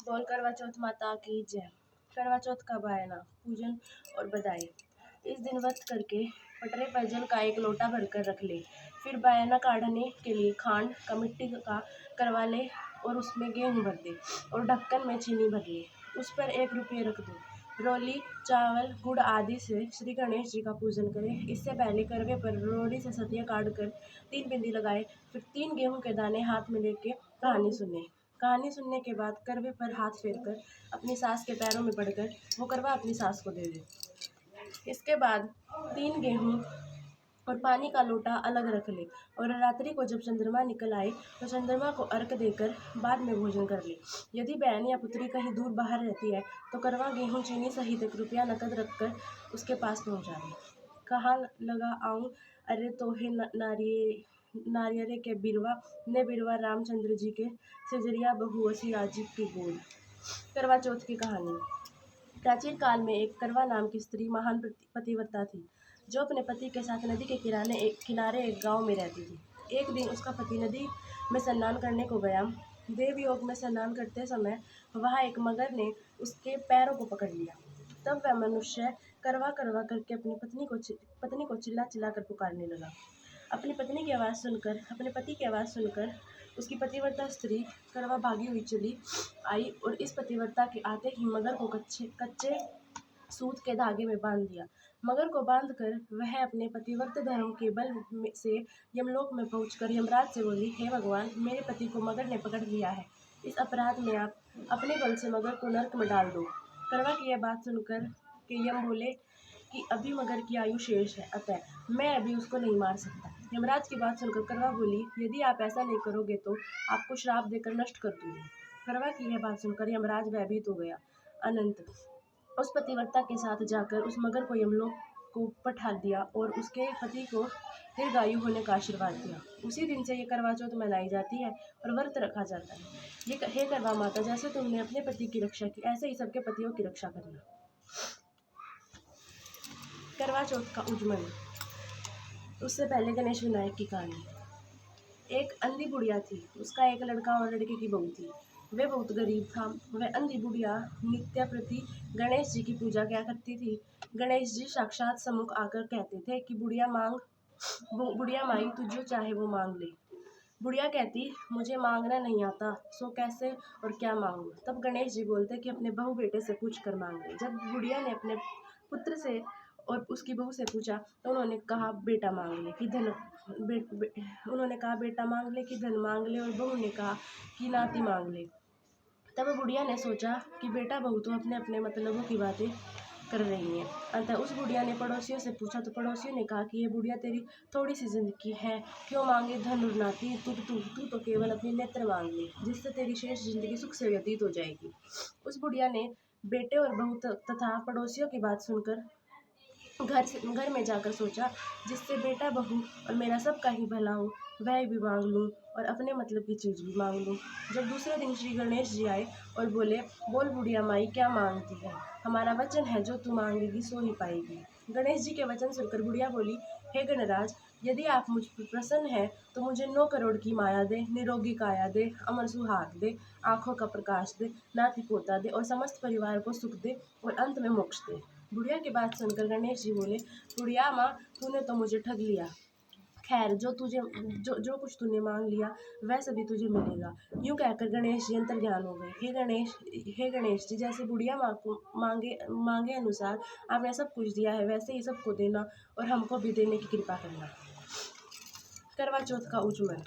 बोल करवा चौथ माता की जय। करवा चौथ का बहाना, पूजन और बधाई। इस दिन व्रत करके पटरे पर जल का एक लोटा भरकर रख ले। फिर बयाना काढ़ने के लिए खांड का मिट्टी का करवा ले और उसमें गेहूं भर दे और ढक्कन में चीनी भर ले। उस पर 1 रुपये रख दो। रोली, चावल, गुड़ आदि से श्री गणेश जी का पूजन करें। इससे पहले करवे पर रोली से सतिया काट कर 3 बिंदी लगाए। फिर 3 गेहूं के दाने हाथ में लेके कहानी सुने। कहानी सुनने के बाद करवे पर हाथ फेर कर अपनी सास के पैरों में पड़कर वो करवा अपनी सास को दे दे। इसके बाद 3 गेहूं और पानी का लोटा अलग रख ले और रात्रि को जब चंद्रमा निकल आए तो चंद्रमा को अर्घ देकर बाद में भोजन कर ले। यदि बहन या पुत्री कहीं दूर बाहर रहती है तो करवा गेहूं चीनी सहित 1 रुपया नकद रखकर उसके पास पहुंचा दे। कहाँ लगा आऊं अरे तोहे नारियरे के बिरवा रामचंद्र जी के सिजरिया बहुअसी आजी की गोद। करवा चौथ की कहानी। प्राचीन काल में एक करवा नाम की स्त्री महान पतिव्रता थी जो अपने पति के साथ नदी के किनारे एक गांव में रहती थी। एक दिन उसका पति नदी में स्नान करने को गया। देव योग में स्नान करते समय वहां एक मगर ने उसके पैरों को पकड़ लिया। तब वह मनुष्य करवा करवा करके अपनी पत्नी को चिल्ला चिल्ला कर पुकारने लगा। अपनी पति की आवाज़ सुनकर उसकी पतिव्रता स्त्री करवा भागी हुई चली आई और इस पतिव्रता के आते ही मगर को कच्चे सूत के धागे में बांध दिया। मगर को बांधकर वह अपने पतिव्रत धर्म के बल से यमलोक में पहुंचकर यमराज से बोली, हे भगवान, मेरे पति को मगर ने पकड़ लिया है। इस अपराध में आप अपने बल से मगर को नरक में डाल दो। करवा की यह बात सुनकर के यम बोले कि अभी मगर की आयु शेष है, अतः मैं अभी उसको नहीं मार सकता। यमराज की बात सुनकर करवा बोली, यदि आप ऐसा नहीं करोगे तो आपको श्राप देकर नष्ट कर दूंगी। करवा की यह बात सुनकर यमराज भयभीत हो गया। अनंत उस पतिव्रता के साथ जाकर उस मगर को यमलोक को पठा दिया और उसके पति को दीर्घायु होने का आशीर्वाद दिया। उसी दिन से ये करवा चौथ मनाई जाती है और व्रत रखा जाता है। ये हे करवा माता, जैसे तुमने अपने पति की रक्षा की ऐसे ही सबके पतियों की रक्षा करना। करवा चौथ का उज्जमन। उससे पहले गणेश विनायक की कहानी। एक अंधी बुढ़िया थी, उसका एक लड़का और लड़के की बहू थी। वे बहुत गरीब था। वह अंधी बुढ़िया नित्य प्रति गणेश जी की पूजा क्या करती थी। गणेश जी साक्षात सम्मुख आकर कहते थे कि बुढ़िया माई तू जो चाहे वो मांग ले। बुढ़िया कहती, मुझे मांगना नहीं आता, सो कैसे और क्या मांगू। तब गणेश जी बोलते कि अपने बहू बेटे से पूछ कर मांग ले। जब बुढ़िया ने अपने पुत्र से और उसकी बहू से पूछा तो उन्होंने कहा बेटा मांग ले कि धन बेटा मांग ले कि धन मांग ले, और बहू ने कहा कि नाती मांग ले। तब बुढ़िया ने सोचा कि बेटा बहू तो अपने अपने मतलबों की बातें कर रही हैं। अतः उस बुढ़िया ने पड़ोसियों से पूछा तो पड़ोसियों ने कहा कि ये बुढ़िया तेरी थोड़ी सी जिंदगी है, क्यों मांगे धन और नाती, तू तो केवल अपनी नेत्र मांग ले, जिससे तेरी शेष जिंदगी सुख से व्यतीत हो जाएगी। उस बुढ़िया ने बेटे और बहू तथा पड़ोसियों की बात सुनकर घर में जाकर सोचा, जिससे बेटा बहू और मेरा सबका ही भला हो, वह भी मांग लूँ और अपने मतलब की चीज़ भी मांग लूँ। जब दूसरे दिन श्री गणेश जी आए और बोले, बोल बुढ़िया माई क्या मांगती है, हमारा वचन है जो तू मांगेगी सो ही पाएगी। गणेश जी के वचन सुनकर बुढ़िया बोली, हे गणराज, यदि आप मुझ पर प्रसन्न हैं तो मुझे 9 करोड़ की माया दे, निरोगी काया दे, अमर सुहाग दे, आँखों का प्रकाश दे, नाती पोता दे और समस्त परिवार को सुख दे और अंत में मोक्ष दे। बुढ़िया की बात सुनकर गणेश जी बोले, बुढ़िया माँ, तूने तो मुझे ठग लिया। खैर, जो कुछ तूने मांग लिया वह सभी तुझे मिलेगा। यूं कहकर गणेश जी अंतर्ध्यान हो गए। हे गणेश जी, जैसे बुढ़िया माँ को मांगे अनुसार आपने सब कुछ दिया है, वैसे ही सबको देना और हमको भी देने की कृपा करना। करवा चौथ का उज्जमन।